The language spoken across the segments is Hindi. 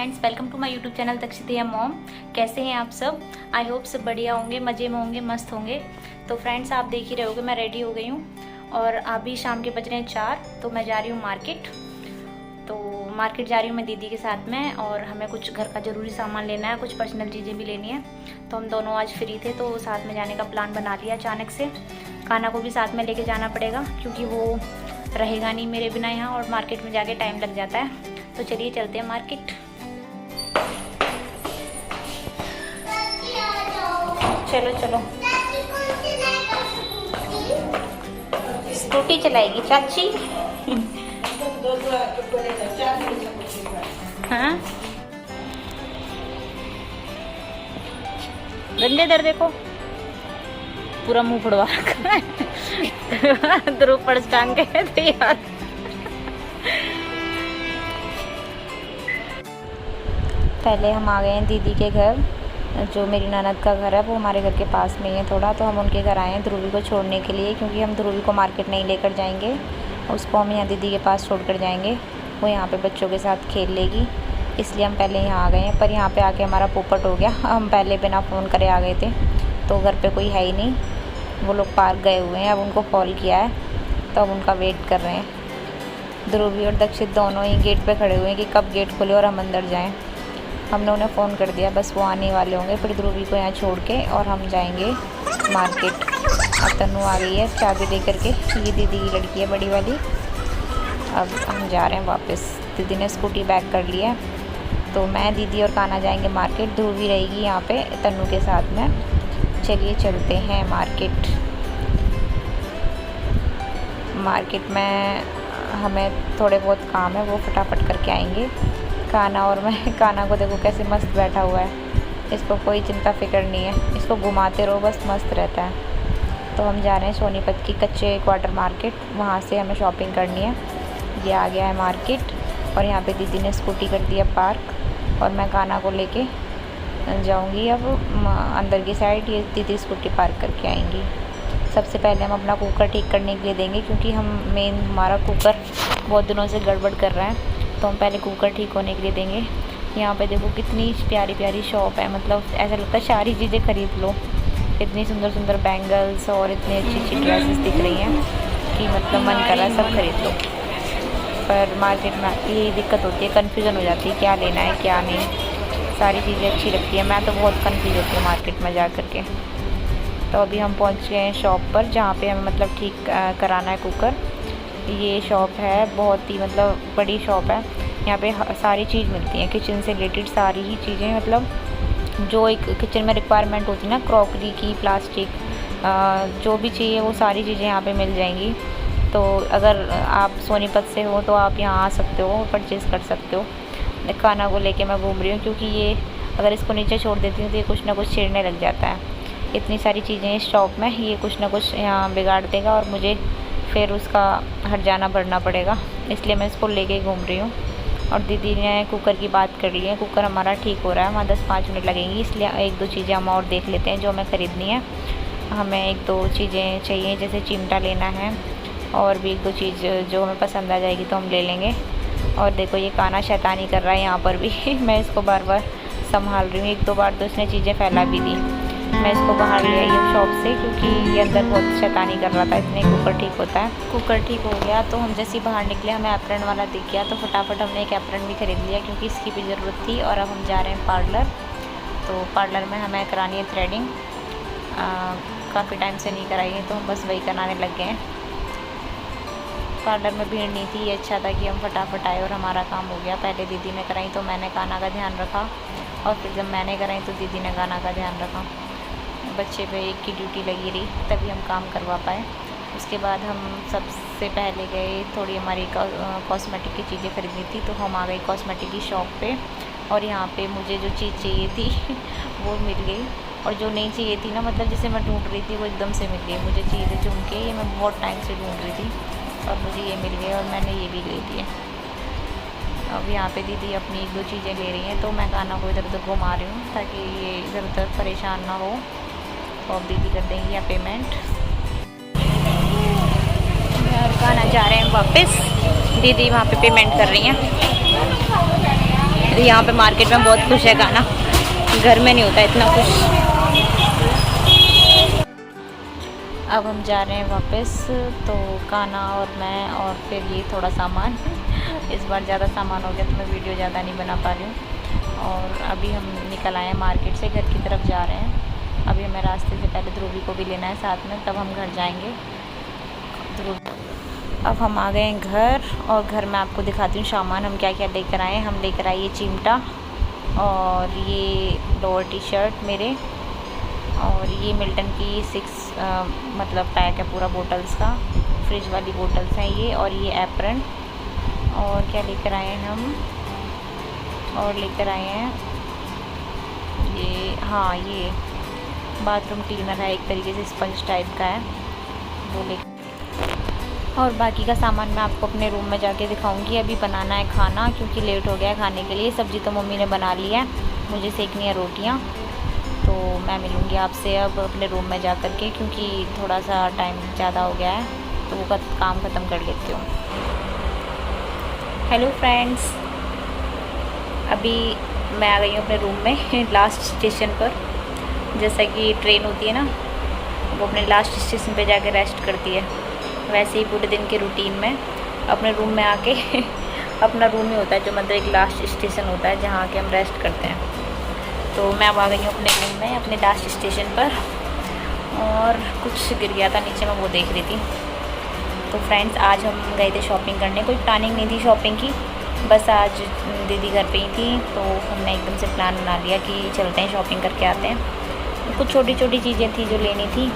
Friends, welcome to my YouTube channel Dakshita mom. कैसे हैं आप सब? आई होप सब बढ़िया होंगे, मज़े में होंगे, मस्त होंगे। तो फ्रेंड्स, आप देख ही रहे होगे मैं रेडी हो गई हूँ और अभी शाम के बज रहे हैं 4। तो मैं जा रही हूँ मार्केट। तो मार्केट जा रही हूँ मैं दीदी के साथ में, और हमें कुछ घर का ज़रूरी सामान लेना है, कुछ पर्सनल चीज़ें भी लेनी है। तो हम दोनों आज फ्री थे तो साथ में जाने का प्लान बना लिया अचानक से। खाना को भी साथ में लेके जाना पड़ेगा क्योंकि वो रहेगा नहीं मेरे बिना यहाँ, और मार्केट में जाके टाइम लग जाता है। तो चलिए चलते हैं मार्केट। चलो चलो, स्कूटी चलाएगी चाची। हाँ, गंदे दर देखो, पूरा मुंह फुड़वा रखा है। ध्रुव पर्स टांग के तैयार। पहले हम आ गए हैं दीदी के घर। जो मेरी ननद का घर है वो हमारे घर के पास में ही है थोड़ा, तो हम उनके घर आए हैं ध्रुवी को छोड़ने के लिए, क्योंकि हम ध्रुवी को मार्केट नहीं लेकर जाएंगे, उसको हम यहाँ दीदी के पास छोड़ कर जाएंगे। वो यहाँ पे बच्चों के साथ खेल लेगी, इसलिए हम पहले यहाँ आ गए हैं। पर यहाँ पे आके हमारा पोपट हो गया। हम पहले बिना फ़ोन करे आ गए थे, तो घर पर कोई है ही नहीं, वो लोग पार्क गए हुए हैं। अब उनको कॉल किया है तो अब उनका वेट कर रहे हैं। ध्रुवी और दक्षित दोनों ही गेट पे खड़े हुए हैं कि कब गेट खुले और हम अंदर जाएं। हमने उन्हें फ़ोन कर दिया, बस वो आने वाले होंगे। फिर ध्रुवी को यहाँ छोड़ के और हम जाएंगे मार्केट। अब तन्नू आ गई है चाबी दे करके, ये दीदी की लड़की है बड़ी वाली। अब हम जा रहे हैं वापस। दीदी ने स्कूटी बैक कर लिया है, तो मैं, दीदी और कान्हा जाएंगे मार्केट। ध्रुवी रहेगी यहाँ पे तन्नू के साथ में। चलिए चलते हैं मार्केट। मार्केट में हमें थोड़े बहुत काम है, वो फटाफट करके आएंगे। कान्हा और मैं, कान्हा को देखो कैसे मस्त बैठा हुआ है, इसको कोई चिंता फिक्र नहीं है, इसको घुमाते रहो बस मस्त रहता है। तो हम जा रहे हैं सोनीपत की कच्चे क्वार्टर मार्केट, वहाँ से हमें शॉपिंग करनी है। ये आ गया है मार्केट, और यहाँ पे दीदी ने स्कूटी कर दी है पार्क, और मैं कान्हा को लेके जाऊँगी अब अंदर की साइड। ये दीदी स्कूटी पार्क करके आएंगी। सबसे पहले हम अपना कुकर ठीक करने के लिए देंगे, क्योंकि हमारा कुकर बहुत दिनों से गड़बड़ कर रहा है, तो हम पहले कुकर ठीक होने के लिए देंगे। यहाँ पे देखो कितनी प्यारी प्यारी शॉप है, मतलब ऐसा लगता है सारी चीज़ें खरीद लो। इतनी सुंदर सुंदर बैंगल्स और इतनी अच्छी अच्छी ड्रेसेस दिख रही हैं कि मतलब मन कर रहा है सब खरीद लो। पर मार्केट में यही दिक्कत होती है, कन्फ्यूज़न हो जाती है क्या लेना है क्या नहीं। सारी चीज़ें अच्छी लगती है, मैं तो बहुत कन्फ्यूज होती हूँ मार्केट में जा कर के। तो अभी हम पहुँच गए हैं शॉप पर, जहाँ पर हमें मतलब ठीक कराना है कुकर। ये शॉप है बहुत ही मतलब बड़ी शॉप है। यहाँ पे सारी चीज़ मिलती है, किचन से रिलेटेड सारी ही चीज़ें, मतलब जो एक किचन में रिक्वायरमेंट होती है ना, क्रॉकरी की, प्लास्टिक, जो भी चाहिए वो सारी चीज़ें यहाँ पे मिल जाएंगी। तो अगर आप सोनीपत से हो तो आप यहाँ आ सकते हो, परचेज़ कर सकते हो। कान्हा को लेके मैं घूम रही हूँ, क्योंकि ये अगर इसको नीचे छोड़ देती हूँ तो ये कुछ ना कुछ छेड़ने लग जाता है। इतनी सारी चीज़ें इस शॉप में, ये कुछ ना कुछ यहाँ बिगाड़ देगा और मुझे फिर उसका हर्जाना भरना पड़ेगा, इसलिए मैं इसको लेके घूम रही हूँ। और दीदी ने कुकर की बात कर ली है, कुकर हमारा ठीक हो रहा है, वहाँ 10-5 मिनट लगेंगी, इसलिए 1-2 चीज़ें हम और देख लेते हैं जो हमें ख़रीदनी है। हमें 1-2 चीज़ें चाहिए, जैसे चिमटा लेना है, और भी 1-2 चीज़ जो हमें पसंद आ जाएगी तो हम ले लेंगे। और देखो ये कान्हा शैतानी कर रहा है यहाँ पर भी। मैं इसको बार बार संभाल रही हूँ, 1-2 बार तो इसने चीज़ें फैला भी दी। मैं इसको बाहर ले आई हूँ शॉप से, क्योंकि ये अंदर बहुत शैतानी कर रहा था, इतने कुकर ठीक होता है। कुकर ठीक हो गया तो हम जैसे ही बाहर निकले हमें एप्रन वाला दिख गया, तो फटाफट हमने एक एप्रन भी खरीद लिया, क्योंकि इसकी भी ज़रूरत थी। और अब हम जा रहे हैं पार्लर। तो पार्लर में हमें करानी है थ्रेडिंग, काफ़ी टाइम से नहीं कराई है, तो हम बस वही कराने लग गए हैं। पार्लर में भीड़ नहीं थी, ये अच्छा था कि हम फटाफट आए और हमारा काम हो गया। पहले दीदी ने कराई तो मैंने कान्हा का ध्यान रखा, और फिर जब मैंने कराई तो दीदी ने कान्हा का ध्यान रखा। बच्चे पे एक की ड्यूटी लगी रही, तभी हम काम करवा पाए। उसके बाद हम सबसे पहले गए, थोड़ी हमारी कॉस्मेटिक की चीज़ें खरीदनी थी, तो हम आ गए कॉस्मेटिक की शॉप पे। और यहाँ पे मुझे जो चीज़ चाहिए थी वो मिल गई, और जो नहीं चाहिए थी ना, मतलब जिसे मैं ढूंढ रही थी वो एकदम से मिल गई। मुझे चाहिए थे झुमके, ये मैं बहुत टाइम से ढूंढ रही थी, और मुझे ये मिल गए, और मैंने ये भी ले लिए। अब यहाँ पे दीदी अपनी 1-2 चीज़ें ले रही हैं, तो मैं कान्हा को इधर उधर घुमा रही हूँ ताकि ये इधर उधर परेशान ना हो। तो अब दीदी कर देंगी या पेमेंट। और कान्हा जा रहे हैं वापस, दीदी वहाँ पे पेमेंट कर रही हैं। यहाँ पे मार्केट में बहुत खुश है काना, घर में नहीं होता इतना खुश। अब हम जा रहे हैं वापस, तो काना और मैं और फिर ये थोड़ा सामान। इस बार ज़्यादा सामान हो गया तो मैं वीडियो ज़्यादा नहीं बना पा रही हूँ। और अभी हम निकल आए हैं मार्केट से, घर की तरफ जा रहे हैं। अभी हमें रास्ते से पहले ध्रुवी को भी लेना है साथ में, तब हम घर जाएंगे। अब हम आ गए हैं घर, और घर में आपको दिखाती हूँ सामान हम क्या क्या लेकर आए हैं। हम लेकर आए ये चिमटा, और ये लोअर टी शर्ट मेरे, और ये मिल्टन की 6 मतलब पैक है पूरा बोटल्स का, फ्रिज वाली बोटल्स हैं ये, और ये एप्रन। और क्या लेकर आए हैं हम, और लेकर आए हैं ये, हाँ ये बाथरूम क्लीनर है, एक तरीके से स्पंज टाइप का है वो ले। और बाकी का सामान मैं आपको अपने रूम में जाके दिखाऊंगी। अभी बनाना है खाना, क्योंकि लेट हो गया है खाने के लिए। सब्ज़ी तो मम्मी ने बना ली है, मुझे सेकनी है रोटियां। तो मैं मिलूँगी आपसे अब अपने रूम में जा कर के, क्योंकि थोड़ा सा टाइम ज़्यादा हो गया है, तो वो काम ख़त्म कर लेती हूँ। हेलो फ्रेंड्स, अभी मैं आ गई हूँ अपने रूम में लास्ट स्टेशन पर। जैसा कि ट्रेन होती है ना, वो अपने लास्ट स्टेशन पे जाके रेस्ट करती है, वैसे ही पूरे दिन के रूटीन में अपने रूम में आके अपना रूम ही होता है जो मतलब एक लास्ट स्टेशन होता है जहाँ आके हम रेस्ट करते हैं। तो मैं अब आ गई हूँ अपने रूम में, अपने लास्ट स्टेशन पर, और कुछ गिर गया था नीचे, मैं वो देख रही थी। तो फ्रेंड्स, आज हम गए थे शॉपिंग करने। कोई प्लानिंग नहीं थी शॉपिंग की, बस आज दीदी घर पे ही थी, तो हमने एकदम से प्लान बना लिया कि चलते हैं शॉपिंग करके आते हैं। कुछ छोटी छोटी चीज़ें थी जो लेनी थी,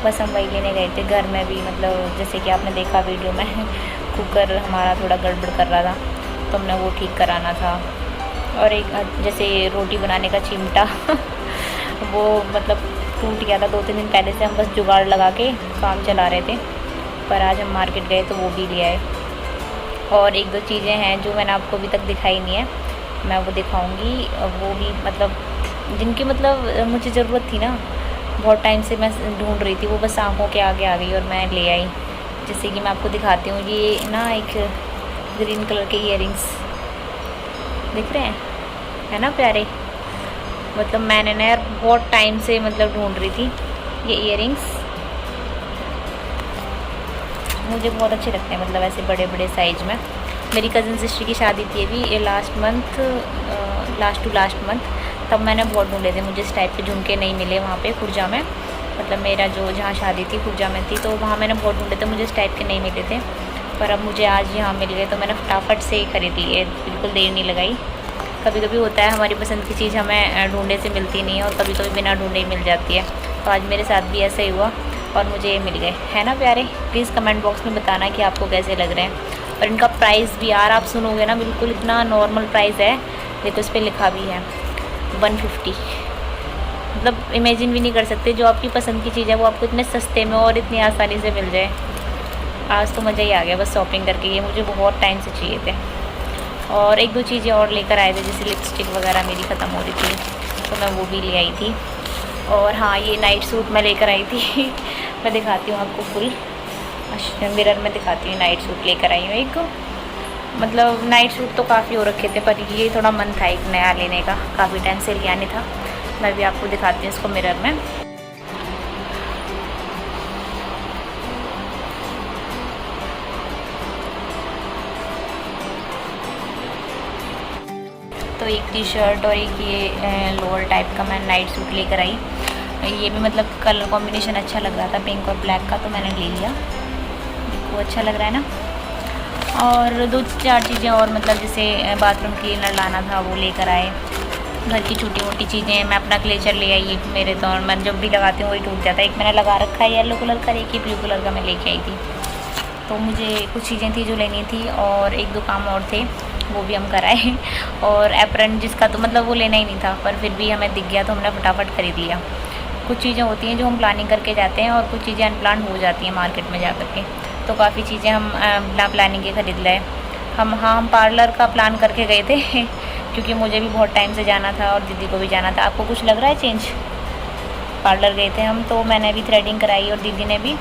बस हम वही लेने गए थे। घर में भी मतलब जैसे कि आपने देखा वीडियो में कुकर हमारा थोड़ा गड़बड़ कर रहा था, तो हमने वो ठीक कराना था। और एक जैसे रोटी बनाने का चिमटा वो मतलब टूट गया था 2-3 दिन पहले से, हम बस जुगाड़ लगा के काम चला रहे थे। पर आज हम मार्केट गए तो वो भी ले आए। और 1-2 चीज़ें हैं जो मैंने आपको अभी तक दिखाई नहीं है, मैं वो दिखाऊंगी। वो भी मतलब जिनकी मतलब मुझे ज़रूरत थी ना, बहुत टाइम से मैं ढूंढ रही थी, वो बस आंखों के आगे आ गई और मैं ले आई। जैसे कि मैं आपको दिखाती हूँ, ये ना एक ग्रीन कलर के ईयरिंग्स दिख रहे हैं, है ना प्यारे। मतलब मैंने ना यार बहुत टाइम से मतलब ढूंढ रही थी ये ईयरिंग्स, मुझे बहुत अच्छे लगते हैं, मतलब ऐसे बड़े बड़े साइज में। मेरी कज़न सिस्टर की शादी थी अभी ये लास्ट टू लास्ट मंथ, तब मैंने बहुत ढूंढे थे, मुझे इस टाइप के झुमके नहीं मिले वहाँ पे खुर्जा में। मतलब मेरा जो जहाँ शादी थी खुर्जा में थी, तो वहाँ मैंने बहुत ढूंढे थे, मुझे इस टाइप के नहीं मिले थे। पर अब मुझे आज यहाँ मिल गए, तो मैंने फटाफट से ही ख़रीद लिए, बिल्कुल देर नहीं लगाई। कभी कभी होता है हमारी पसंद की चीज़ हमें ढूंढने से मिलती नहीं है, और कभी कभी बिना ढूंढे ही मिल जाती है। तो आज मेरे साथ भी ऐसा ही हुआ और मुझे ये मिल गए, है ना प्यारे। प्लीज़ कमेंट बॉक्स में बताना कि आपको कैसे लग रहे हैं। और इनका प्राइस भी यार आप सुनोगे ना, बिल्कुल इतना नॉर्मल प्राइस है। देखो इस पर लिखा भी है 150। मतलब इमेजिन भी नहीं कर सकते, जो आपकी पसंद की चीज़ है वो आपको इतने सस्ते में और इतनी आसानी से मिल जाए। आज तो मज़ा ही आ गया बस शॉपिंग करके, ये मुझे बहुत टाइम से चाहिए थे। और 1-2 चीज़ें और लेकर आए थे, जैसे लिपस्टिक वगैरह मेरी ख़त्म हो रही थी, तो मैं वो भी ले आई थी। और हाँ, ये नाइट सूट मैं लेकर आई थी मैं दिखाती हूँ आपको फुल मिरर में दिखाती हूँ। नाइट सूट लेकर आई हूँ एक, मतलब नाइट सूट तो काफ़ी हो रखे थे, पर ये थोड़ा मन था एक नया लेने का, काफ़ी टाइम से लिया नहीं था। मैं भी आपको दिखाती हूँ इसको मिरर में। तो एक टी शर्ट और एक ये लोअर टाइप का मैं नाइट सूट लेकर आई। ये भी मतलब कलर कॉम्बिनेशन अच्छा लग रहा था, पिंक और ब्लैक का, तो मैंने ले लिया। देखो अच्छा लग रहा है ना। और 2-4 चीज़ें और, मतलब जैसे बाथरूम क्लीनर लाना था वो लेकर आए। घर की छोटी मोटी चीज़ें, मैं अपना क्लेचर ले आई मेरे, तो मैं जब भी लगाती हूँ वही टूट जाता है। एक मैंने लगा रखा है येलो कलर का, एक ही ब्लू कलर का मैं लेके आई थी। तो मुझे कुछ चीज़ें थी जो लेनी थी, और 1-2 काम और थे, वो भी हम कराए। और एप्रन जिसका तो मतलब वो लेना ही नहीं था, पर फिर भी हमें दिख गया तो हमने फटाफट ख़रीद लिया। कुछ चीज़ें होती हैं जो हम प्लानिंग करके जाते हैं, और कुछ चीज़ें अनप्लान हो जाती हैं मार्केट में जा कर के। तो काफ़ी चीज़ें हम बिना प्लानिंग के ख़रीद लाए। हम पार्लर का प्लान करके गए थे क्योंकि मुझे भी बहुत टाइम से जाना था और दीदी को भी जाना था। आपको कुछ लग रहा है चेंज? पार्लर गए थे हम, तो मैंने भी थ्रेडिंग कराई और दीदी ने भी।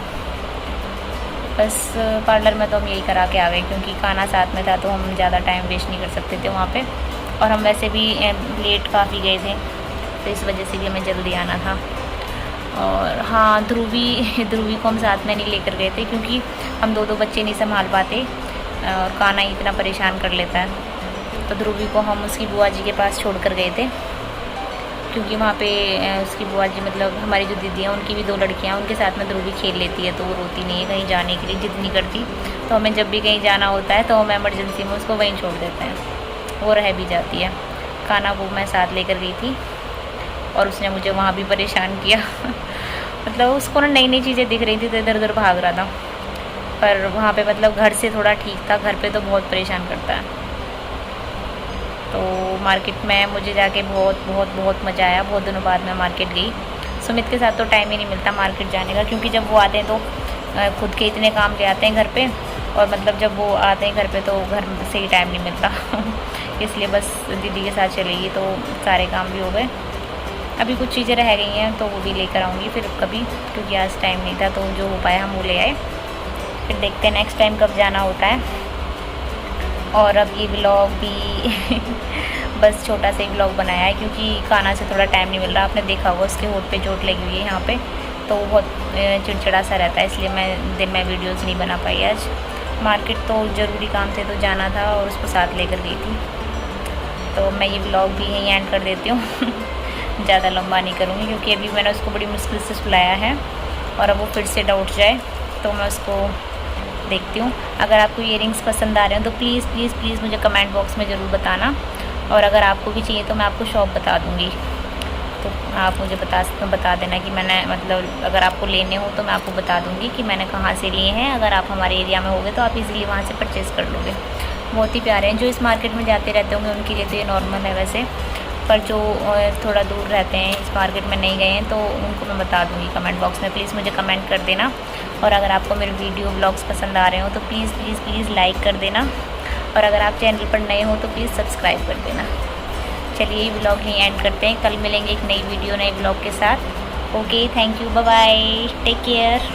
बस पार्लर में तो हम यही करा के आ गए, क्योंकि खाना साथ में था, तो हम ज़्यादा टाइम वेस्ट नहीं कर सकते थे वहाँ पे। और हम वैसे भी लेट काफ़ी गए थे, तो इस वजह से भी हमें जल्दी आना था। और हाँ, ध्रुवी को हम साथ में नहीं लेकर गए थे, क्योंकि हम दो बच्चे नहीं संभाल पाते और काना ही इतना परेशान कर लेता है। तो ध्रुवी को हम उसकी बुआ जी के पास छोड़ कर गए थे, क्योंकि वहाँ पे उसकी बुआ जी, मतलब हमारी जो दीदी हैं उनकी भी 2 लड़कियाँ हैं, उनके साथ में ध्रुवी खेल लेती है, तो वो रोती नहीं है कहीं जाने के लिए, जिद नहीं करती। तो हमें जब भी कहीं जाना होता है तो हम एमरजेंसी में उसको वहीं छोड़ देते हैं, वो रह भी जाती है। काना को मैं साथ लेकर गई थी और उसने मुझे वहाँ भी परेशान किया मतलब उसको ना नई नई चीज़ें दिख रही थी तो इधर उधर भाग रहा था, पर वहाँ पे मतलब घर से थोड़ा ठीक था, घर पे तो बहुत परेशान करता है। तो मार्केट में मुझे जाके बहुत बहुत बहुत मज़ा आया। बहुत दिनों बाद मैं मार्केट गई। सुमित के साथ तो टाइम ही नहीं मिलता मार्केट जाने का, क्योंकि जब वो आते हैं तो खुद के इतने काम ले आते हैं घर पे, और मतलब जब वो आते हैं घर पे तो घर से ही टाइम नहीं मिलता इसलिए बस दीदी के साथ चलेगी तो सारे काम भी हो गए। अभी कुछ चीज़ें रह गई हैं तो वो भी लेकर आऊँगी फिर कभी, क्योंकि आज टाइम नहीं था, तो जो हो पाया हम वो ले आए। फिर देखते हैं नेक्स्ट टाइम कब जाना होता है। और अब ये व्लॉग भी बस छोटा सा ही व्लॉग बनाया है, क्योंकि खाना से थोड़ा टाइम नहीं मिल रहा। आपने देखा होगा उसके होठ पे चोट लगी हुई है यहाँ पे, तो वो बहुत चिड़चिड़ा सा रहता है, इसलिए मैं दिन में वीडियोस नहीं बना पाई आज। मार्केट तो ज़रूरी काम से तो जाना था और उसको साथ लेकर गई थी। तो मैं ये व्लॉग भी यहीं एंड कर देती हूँ ज़्यादा लंबा नहीं करूँगी, क्योंकि अभी मैंने उसको बड़ी मुश्किल से सुलाया है, और अब वो फिर से उठ जाए तो मैं उसको देखती हूँ। अगर आपको इयरिंग्स पसंद आ रहे हैं तो प्लीज़ प्लीज़ प्लीज़ मुझे कमेंट बॉक्स में ज़रूर बताना, और अगर आपको भी चाहिए तो मैं आपको शॉप बता दूँगी, तो आप मुझे बता देना कि मैंने, मतलब अगर आपको लेने हो तो मैं आपको बता दूँगी कि मैंने कहाँ से लिए हैं। अगर आप हमारे एरिया में होगे तो आप इजीली वहाँ से परचेज़ कर लोगे। बहुत ही प्यारे हैं। जो इस मार्केट में जाते रहते होंगे उनके लिए तो ये नॉर्मल है वैसे, पर जो थोड़ा दूर रहते हैं, इस मार्केट में नहीं गए हैं, तो उनको मैं बता दूँगी कमेंट बॉक्स में। प्लीज़ मुझे कमेंट कर देना, और अगर आपको मेरे वीडियो ब्लॉग्स पसंद आ रहे हो तो प्लीज़ प्लीज़ प्लीज़ लाइक कर देना, और अगर आप चैनल पर नए हो तो प्लीज़ सब्सक्राइब कर देना। चलिए ये ब्लॉग यहीं एंड करते हैं। कल मिलेंगे एक नई वीडियो नए ब्लॉग के साथ। Okay, thank you, bye bye, take care.